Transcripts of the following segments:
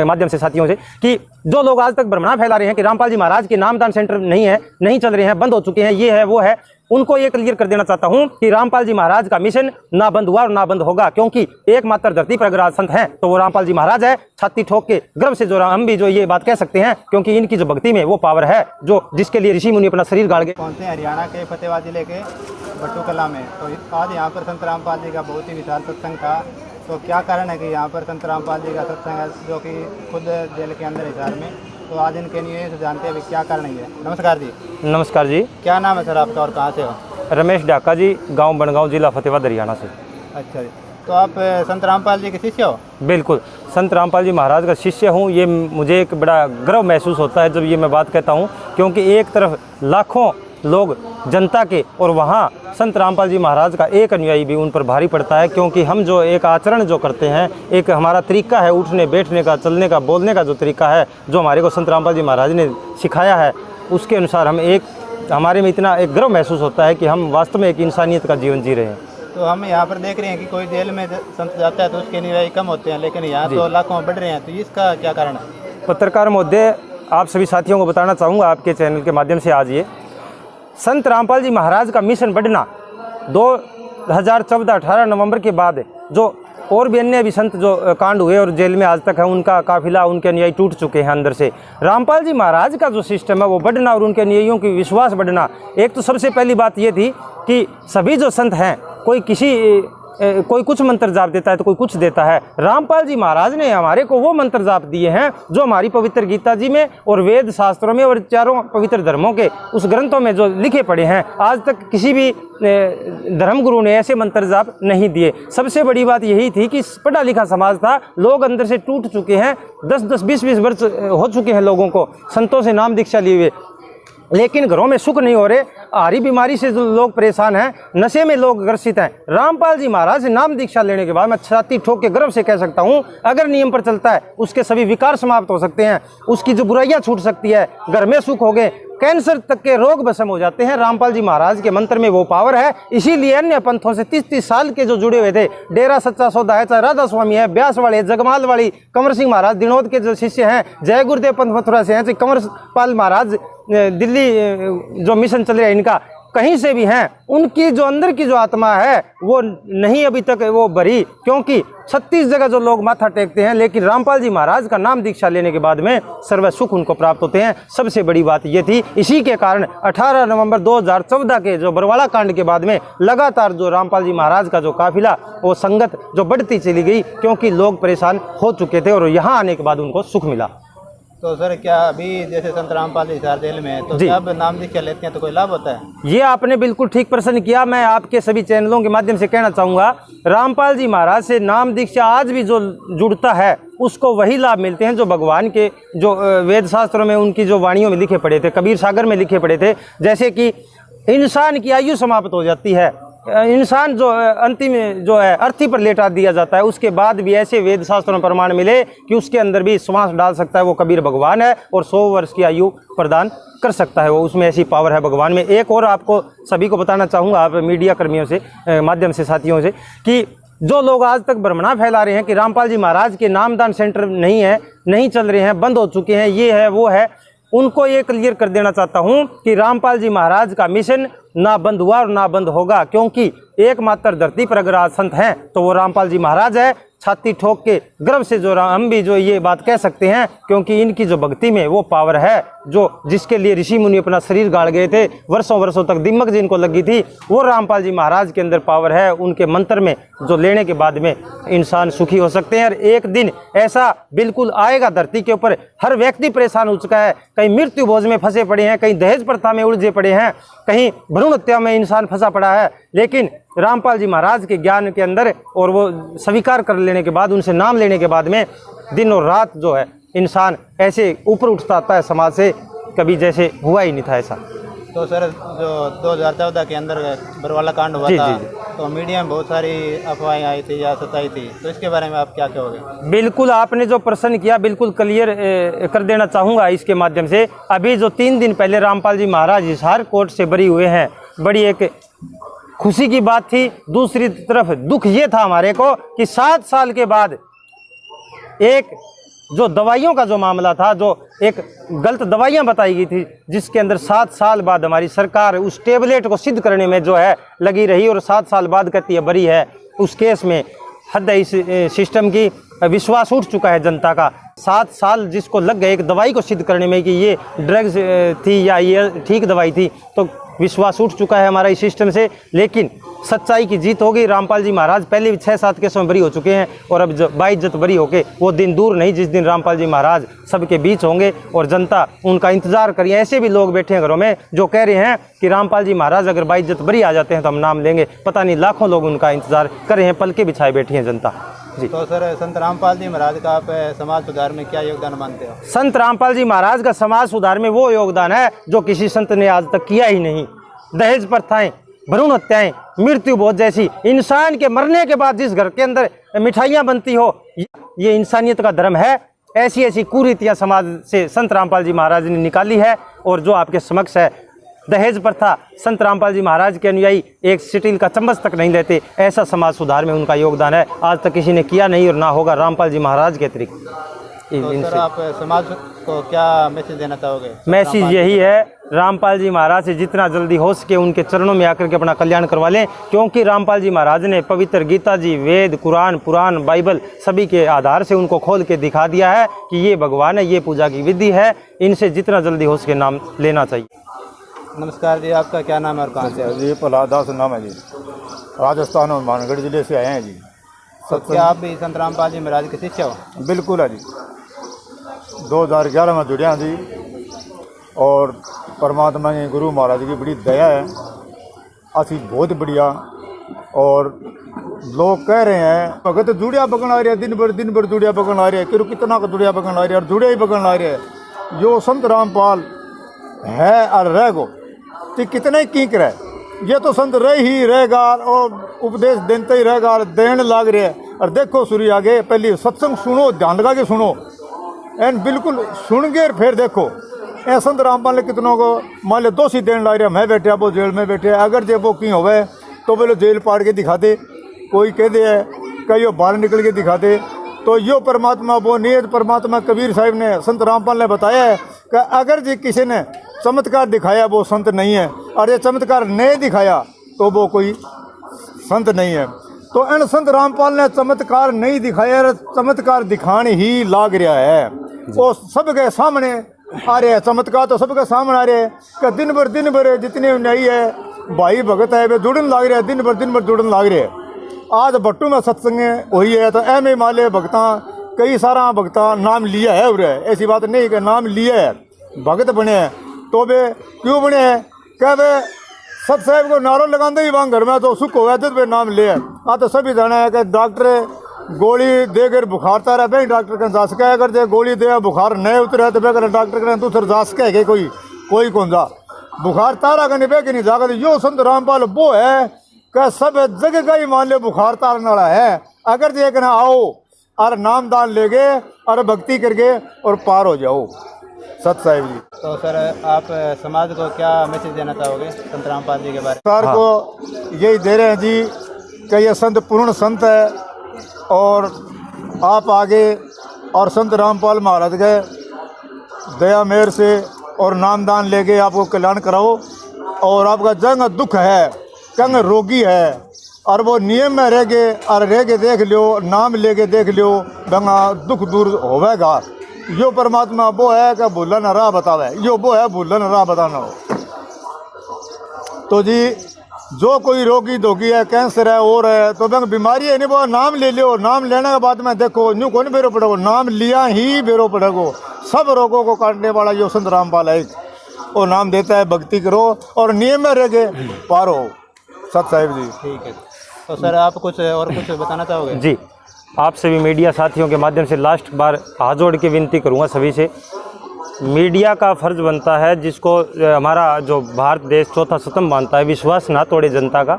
माध्यम से साथियों से कि जो लोग आज तक भ्रमणा फैला रहे हैं कि रामपाल जी महाराज के नामदान सेंटर नहीं है, नहीं चल रहे हैं, बंद हो चुके हैं, ये है वो है, उनको ये क्लियर कर देना चाहता हूं कि रामपाल जी महाराज का मिशन ना बंद हुआ और ना बंद होगा, क्योंकि एकमात्र धरती पर अगर आज संत हैं तो वो रामपाल जी महाराज है। छाती ठोक के गर्व से जो हम भी जो ये बात कह सकते हैं, क्योंकि इनकी जो भक्ति में वो पावर है जो जिसके लिए ऋषि मुनि अपना शरीर गाड़ गए। पहुंचे हरियाणा के फतेहाबाद जिले के बट्टू कला में, तो आज यहाँ पर संत रामपाल जी का बहुत ही विशाल सत्संग था। तो क्या कारण है कि यहाँ पर संत रामपाल जी का सत्संग है, जो कि खुद जेल के अंदर हिसार में, तो आज इनके लिए तो जानते हैं क्या कारण है। नमस्कार जी। नमस्कार जी। क्या नाम है सर आपका और कहाँ से हो? रमेश डाका जी, गांव बनगांव, जिला फतेहाबाद, हरियाणा से। अच्छा जी, तो आप संत रामपाल जी के शिष्य हो? बिल्कुल, संत रामपाल जी महाराज का शिष्य हूँ। ये मुझे एक बड़ा गर्व महसूस होता है जब ये मैं बात कहता हूँ, क्योंकि एक तरफ लाखों लोग जनता के और वहाँ संत रामपाल जी महाराज का एक अनुयायी भी उन पर भारी पड़ता है, क्योंकि हम जो एक आचरण जो करते हैं, एक हमारा तरीका है उठने बैठने का, चलने का, बोलने का जो तरीका है, जो हमारे को संत रामपाल जी महाराज ने सिखाया है, उसके अनुसार हम हमारे में इतना एक गर्व महसूस होता है कि हम वास्तव में एक इंसानियत का जीवन जी रहे हैं। तो हम यहाँ पर देख रहे हैं कि कोई जेल में संत जाता है तो उसके अनुयायी कम होते हैं, लेकिन यहाँ तो लाखों बढ़ रहे हैं, तो इसका क्या कारण है? पत्रकार महोदय, आप सभी साथियों को बताना चाहूँगा आपके चैनल के माध्यम से, आज ये संत रामपाल जी महाराज का मिशन बढ़ना 2014-18 नवंबर के बाद जो और भी अन्य भी संत जो कांड हुए और जेल में आज तक है, उनका काफिला, उनके अनुयायी टूट चुके हैं अंदर से। रामपाल जी महाराज का जो सिस्टम है वो बढ़ना और उनके अनुयायियों की विश्वास बढ़ना। एक तो सबसे पहली बात ये थी कि सभी जो संत हैं, कोई कुछ मंत्र जाप देता है तो कोई कुछ देता है। रामपाल जी महाराज ने हमारे को वो मंत्र जाप दिए हैं जो हमारी पवित्र गीता जी में और वेद शास्त्रों में और चारों पवित्र धर्मों के उस ग्रंथों में जो लिखे पड़े हैं, आज तक किसी भी धर्मगुरु ने ऐसे मंत्र जाप नहीं दिए। सबसे बड़ी बात यही थी कि पढ़ा लिखा समाज था, लोग अंदर से टूट चुके हैं, 10-10, 20-20 वर्ष हो चुके हैं लोगों को संतों से नाम दीक्षा लिए हुए, लेकिन घरों में सुख नहीं हो रहे। हारी बीमारी से जो लोग परेशान हैं, नशे में लोग ग्रसित हैं। रामपाल जी महाराज से नाम दीक्षा लेने के बाद मैं छाती ठोक के गर्व से कह सकता हूं, अगर नियम पर चलता है उसके सभी विकार समाप्त हो सकते हैं, उसकी जो बुराइयां छूट सकती है, घर में सुख हो गए, कैंसर तक के रोग भस्म हो जाते हैं। रामपाल जी महाराज के मंत्र में वो पावर है। इसीलिए अन्य पंथों से 30-30 साल के जो जुड़े हुए थे, डेरा सच्चा सौदा है, चाहे राधा स्वामी है, ब्यास वाले, जगमाल वाली, कंवर सिंह महाराज दिनोद के जो शिष्य हैं, जय गुरुदेव पंथ मथुरा से हैं, चाहे कंवर पाल महाराज दिल्ली जो मिशन चल रहा है इनका, कहीं से भी हैं, उनकी जो अंदर की जो आत्मा है वो नहीं अभी तक वो भरी, क्योंकि 36 जगह जो लोग माथा टेकते हैं, लेकिन रामपाल जी महाराज का नाम दीक्षा लेने के बाद में सर्व सुख उनको प्राप्त होते हैं। सबसे बड़ी बात ये थी। इसी के कारण 18 नवंबर 2014 के जो बरवाला कांड के बाद में लगातार जो रामपाल जी महाराज का जो काफिला, वो संगत जो बढ़ती चली गई, क्योंकि लोग परेशान हो चुके थे और यहाँ आने के बाद उनको सुख मिला। तो सर, क्या अभी जैसे संत रामपाल जी हिसार जेल में है, तो जब नाम दीक्षा लेते हैं तो कोई लाभ होता है? ये आपने बिल्कुल ठीक प्रश्न किया। मैं आपके सभी चैनलों के माध्यम से कहना चाहूँगा, रामपाल जी महाराज से नाम दीक्षा आज भी जो जुड़ता है उसको वही लाभ मिलते हैं जो भगवान के जो वेद शास्त्रों में उनकी जो वाणियों में लिखे पड़े थे, कबीर सागर में लिखे पड़े थे। जैसे कि इंसान की आयु समाप्त हो जाती है, इंसान जो अंतिम जो है अर्थी पर लेटा दिया जाता है, उसके बाद भी ऐसे वेद शास्त्रों में प्रमाण मिले कि उसके अंदर भी श्वास डाल सकता है, वो कबीर भगवान है और 100 वर्ष की आयु प्रदान कर सकता है। वो उसमें ऐसी पावर है भगवान में। एक और आपको सभी को बताना चाहूँगा, आप मीडिया कर्मियों से माध्यम से साथियों से, कि जो लोग आज तक भ्रमणा फैला रहे हैं कि रामपाल जी महाराज के नामदान सेंटर नहीं है, नहीं चल रहे हैं, बंद हो चुके हैं, ये है वो है, उनको ये क्लियर कर देना चाहता हूं कि रामपाल जी महाराज का मिशन ना बंद हुआ और ना बंद होगा, क्योंकि एकमात्र धरती पर अगर आज संत हैं तो वो रामपाल जी महाराज है। छाती ठोक के गर्व से जो हम भी जो ये बात कह सकते हैं, क्योंकि इनकी जो भक्ति में वो पावर है जो जिसके लिए ऋषि मुनि अपना शरीर गाड़ गए थे, वर्षों वर्षों तक दिमक जिनको लगी थी, वो रामपाल जी महाराज के अंदर पावर है। उनके मंत्र में जो लेने के बाद में इंसान सुखी हो सकते हैं। और एक दिन ऐसा बिल्कुल आएगा धरती के ऊपर, हर व्यक्ति परेशान हो चुका है, कहीं मृत्यु भोज में फंसे पड़े हैं, कहीं दहेज प्रथा में उलझे पड़े हैं, कहीं भ्रूण हत्या में इंसान फंसा पड़ा है, लेकिन रामपाल जी महाराज के ज्ञान के अंदर और वो स्वीकार कर लेने के बाद, उनसे नाम लेने के बाद में दिन और रात जो है इंसान ऐसे ऊपर उठता आता है समाज से, कभी जैसे हुआ ही नहीं था ऐसा। तो सर, जो 2014 के अंदर बरवाला कांड हुआ था, तो मीडिया में बहुत सारी अफवाहें आई थी या सताई थी, तो इसके बारे में आप क्या कहोगे? बिल्कुल, आपने जो प्रश्न किया बिल्कुल क्लियर कर देना चाहूँगा इसके माध्यम से। अभी जो 3 दिन पहले रामपाल जी महाराज हिसार कोर्ट से बरी हुए हैं, बड़ी एक खुशी की बात थी। दूसरी तरफ दुख ये था हमारे को कि 7 साल के बाद एक जो दवाइयों का जो मामला था, जो एक गलत दवाइयां बताई गई थी, जिसके अंदर 7 साल बाद हमारी सरकार उस टेबलेट को सिद्ध करने में जो है लगी रही और 7 साल बाद कहती है बरी है, उस केस में हद है इस सिस्टम की। विश्वास उठ चुका है जनता का। 7 साल जिसको लग गए एक दवाई को सिद्ध करने में कि ये ड्रग्स थी या ये ठीक दवाई थी, तो विश्वास उठ चुका है हमारा इस सिस्टम से। लेकिन सच्चाई की जीत होगी। रामपाल जी महाराज पहले भी 6-7 केसों में बरी हो चुके हैं और अब बाइज्जत बरी होके वो दिन दूर नहीं जिस दिन रामपाल जी महाराज सबके बीच होंगे और जनता उनका इंतजार करिए। ऐसे भी लोग बैठे हैं घरों में जो कह रहे हैं कि रामपाल जी महाराज अगर बाइज्जत बरी आ जाते हैं तो हम नाम लेंगे। पता नहीं लाखों लोग उनका इंतजार कर रहे हैं, पलके बिछाए बैठी हैं जनता जी। तो सर, संत रामपाल जी महाराज का आप समाज सुधार में क्या योगदान मानते हो? संत रामपाल जी महाराज का समाज सुधार में वो योगदान है जो किसी संत ने आज तक किया ही नहीं। दहेज प्रथाएं, भ्रूण हत्याएं, मृत्यु भोज जैसी, इंसान के मरने के बाद जिस घर के अंदर मिठाइयां बनती हो, ये इंसानियत का धर्म है। ऐसी ऐसी कुरीतियां समाज से संत रामपाल जी महाराज ने निकाली है। और जो आपके समक्ष है दहेज प्रथा, संत रामपाल जी महाराज के अनुयायी एक स्टील का चम्मच तक नहीं लेते। ऐसा समाज सुधार में उनका योगदान है, आज तक किसी ने किया नहीं और ना होगा रामपाल जी महाराज के अतिरिक्त। तो सर, आप समाज को क्या मैसेज देना चाहोगे? मैसेज यही है, रामपाल जी महाराज से जितना जल्दी हो सके उनके चरणों में आकर के अपना कल्याण करवा लें, क्योंकि रामपाल जी महाराज ने पवित्र गीता जी, वेद, कुरान, पुराण, बाइबल सभी के आधार से उनको खोल के दिखा दिया है कि ये भगवान है, ये पूजा की विधि है। इनसे जितना जल्दी हो सके नाम लेना चाहिए। नमस्कार जी, आपका क्या नाम है और कहाँ से है? जी प्रहलाद दास नाम है जी, राजस्थान और मानगढ़ जिले से आए हैं जी। तो क्या आप भी संत रामपाल जी महाराज के शिष्य हो? बिल्कुल है जी, 2011 में जुड़िया जी। और परमात्मा के गुरु महाराज की बड़ी दया है, असी बहुत बढ़िया। और लोग कह रहे हैं भगत जुड़िया बगन आ रहे हैं, दिन भर जुड़िया बगन आ रहे हैं, कितना का जुड़िया बगन आ रहे हैं और जुड़िया ही बगन आ रहे हैं। जो संत रामपाल है और रह गो तो कितने की करे, ये तो संत रह ही रहेगा और उपदेश देते ही रहेगा और देने लाग रहे हैं। और देखो सूर्य आगे पहले सत्संग सुनो, ध्यान लगा के सुनो, एंड बिल्कुल सुन के फिर देखो। ए संत रामपाल ने कितनों को मान लो दोषी देने लग रहे, मैं बैठे वो जेल में बैठे, अगर जब वो की होवे तो बोलो जेल पाड़ के दिखाते, कोई कह दे कई वो बाहर निकल के दिखाते। तो यो परमात्मा वो नियत परमात्मा कबीर साहिब ने, संत रामपाल ने बताया है कि अगर जी किसी ने चमत्कार दिखाया वो संत नहीं है, और ये चमत्कार नहीं दिखाया तो वो कोई संत नहीं है। तो इन संत रामपाल ने चमत्कार नहीं दिखाया, चमत्कार दिखाने ही लाग रहा है। वो सबके सामने आ रहे हैं, चमत्कार तो सबके सामने आ रहे हैं कि दिन भर जितने नहीं है भाई भगत है वे जुड़न लाग रहे हैं, दिन भर जुड़न लाग रहे हैं। आज भट्टू में सत्संग हुई है तो एम माले भगता कई सारा भगता नाम लिया है, उरे ऐसी बात नहीं कि नाम लिया है, भगत बने हैं। तो वे क्यों बने हैं? क्या वे सत साहब को नारों लगाते ही वहाँ घर में तो सुख हो तो वे नाम ले। तो सभी जाना है कि डॉक्टर गोली देकर बुखारता रहे, भाई डॉक्टर का जा सके, अगर जो गोली दे बुखार नहीं उतरे तो वे डॉक्टर करें दूसर जा सके कोई कौन जा बुखार तारा का नहीं नहीं जाकर। यो संत रामपाल वो है कि सब जगह का ही मान ले बुखार तारने वाला है। अगर जो कहना आओ और नाम दान ले गए और भक्ति करके और पार हो जाओ सत साहिब जी। तो सर, आप समाज को क्या मैसेज देना चाहोगे संत रामपाल जी के बारे में? सरकार को यही दे रहे हैं जी कि ये संत पूर्ण संत है और आप आगे और संत रामपाल महाराज के दया मेहर से और नामदान लेके आपको कल्याण कराओ। और आपका जंग दुख है, कंग रोगी है और वो नियम में रह के देख लियो, नाम लेके देख लियो, गंगा दुख दूर होवेगा। यो परमात्मा वो है कि भूलन राह बतावे, यो वो है भूलन राह बताना हो। तो जी जो कोई रोगी धोगी है, कैंसर है और है तो बैंक बीमारी है नहीं, वो नाम ले लियो। नाम लेने के बाद में देखो न्यू कौन बेरो पड़ेगो, नाम लिया ही बेरो पड़ेगो। सब रोगों को काटने वाला यो संत रामपाल है, वो नाम देता है भक्ति करो और नियम में रह के पार हो सत साहिब जी। ठीक है। तो सर, आप कुछ बताना चाहोगे? जी, आपसे भी मीडिया साथियों के माध्यम से लास्ट बार हाथ जोड़ के विनती करूंगा सभी से, मीडिया का फर्ज बनता है जिसको हमारा जो भारत देश चौथा स्तंभ मानता है, विश्वास ना तोड़े जनता का,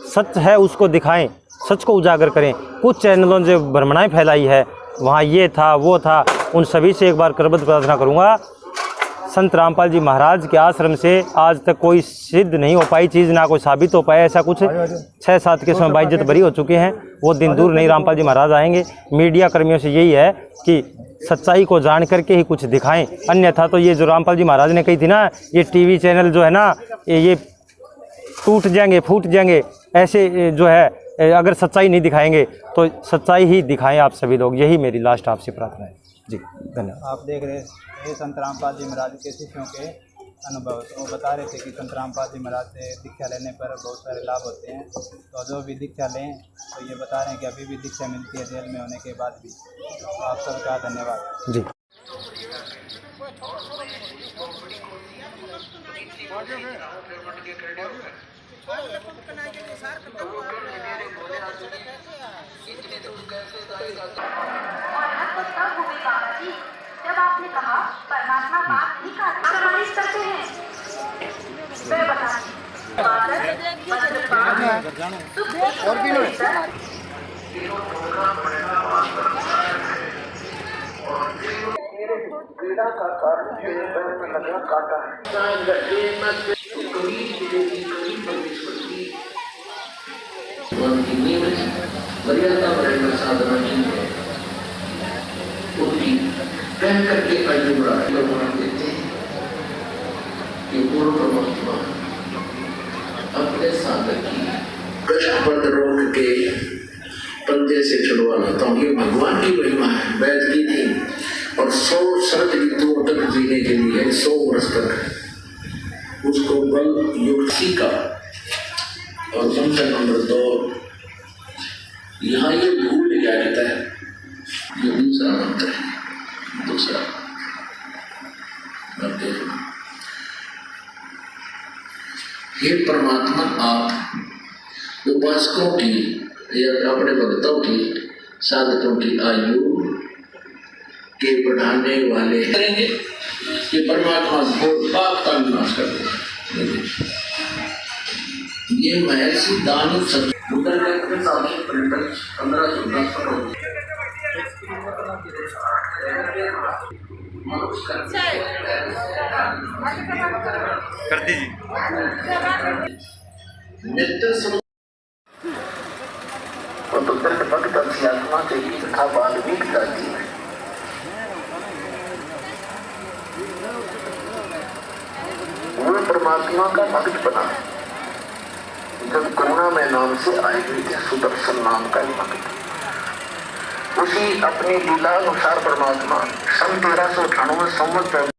सच है उसको दिखाएं, सच को उजागर करें। कुछ चैनलों ने जो भ्रमणाएं फैलाई है वहाँ ये था वो था, उन सभी से एक बार करबद्ध प्रार्थना करूँगा, संत रामपाल जी महाराज के आश्रम से आज तक कोई सिद्ध नहीं हो पाई चीज़, ना कोई साबित हो पाया। ऐसा कुछ 6-7 केसों में बाइज्जत बरी हो चुके हैं। वो दिन दूर नहीं, रामपाल जी महाराज आएंगे। मीडिया कर्मियों से यही है कि सच्चाई को जान करके ही कुछ दिखाएं, अन्यथा तो ये जो रामपाल जी महाराज ने कही थी ना, ये टीवी चैनल जो है ना ये टूट जाएंगे, फूट जाएंगे, ऐसे जो है अगर सच्चाई नहीं दिखाएंगे तो सच्चाई ही दिखाएं आप सभी लोग। यही मेरी लास्ट आपसे प्रार्थना है जी। धन्यवाद। आप देख रहे हैं संत रामपाल जी महाराज के शिष्यों के अनुभव। तो वो बता रहे थे कि संत रामपाल जी महाराज से दीक्षा लेने पर बहुत सारे लाभ होते हैं। तो जो भी दीक्षा लें तो ये बता रहे हैं कि अभी भी दीक्षा मिलती है जेल में होने के बाद भी। तो आप सबका धन्यवाद जी। जब आपने कहा परमात्मा बात नहीं करते हैं, मैं बताती और भी क्रीड़ा का कारण तेरे पैर में लगा काटा है। मर्यादा बढ़ाना साधना नहीं है, उनकी कह करके अर्जुन देते हैं कि पूर्व परमात्मा अपने साधक की कष्टपद रोक के पंजे से छुड़वाना। तो ये भगवान की महिमा है। वैद की थी और 100 शरद ऋतुओं तक जीने के लिए 100 वर्ष तक उसको बल युक्ति का। और मंत्र नंबर 2 यहाँ ये भूल लिया जाता है। ये दूसरा मंत्र है, दूसरा देखना। हे परमात्मा, आप उपासकों की या अपने भक्तों की, साधकों की आयु के बढ़ाने वाले करेंगे। ये परमात्मा घोर पाप का विनाश कर देंगे। ये महर्षि दानु सत्य उधर के साथ 15-14 कर दीजिए। नित्य और तो दंड भक्त आत्मा के ही तथा वाल्मीकि दाती है। वो परमात्मा का भक्त बना जब करुणा में नाम से आए हुए थे, सुदर्शन नाम का ही भक्त। उसी अपनी लीला अनुसार परमात्मा सन 1398 संवत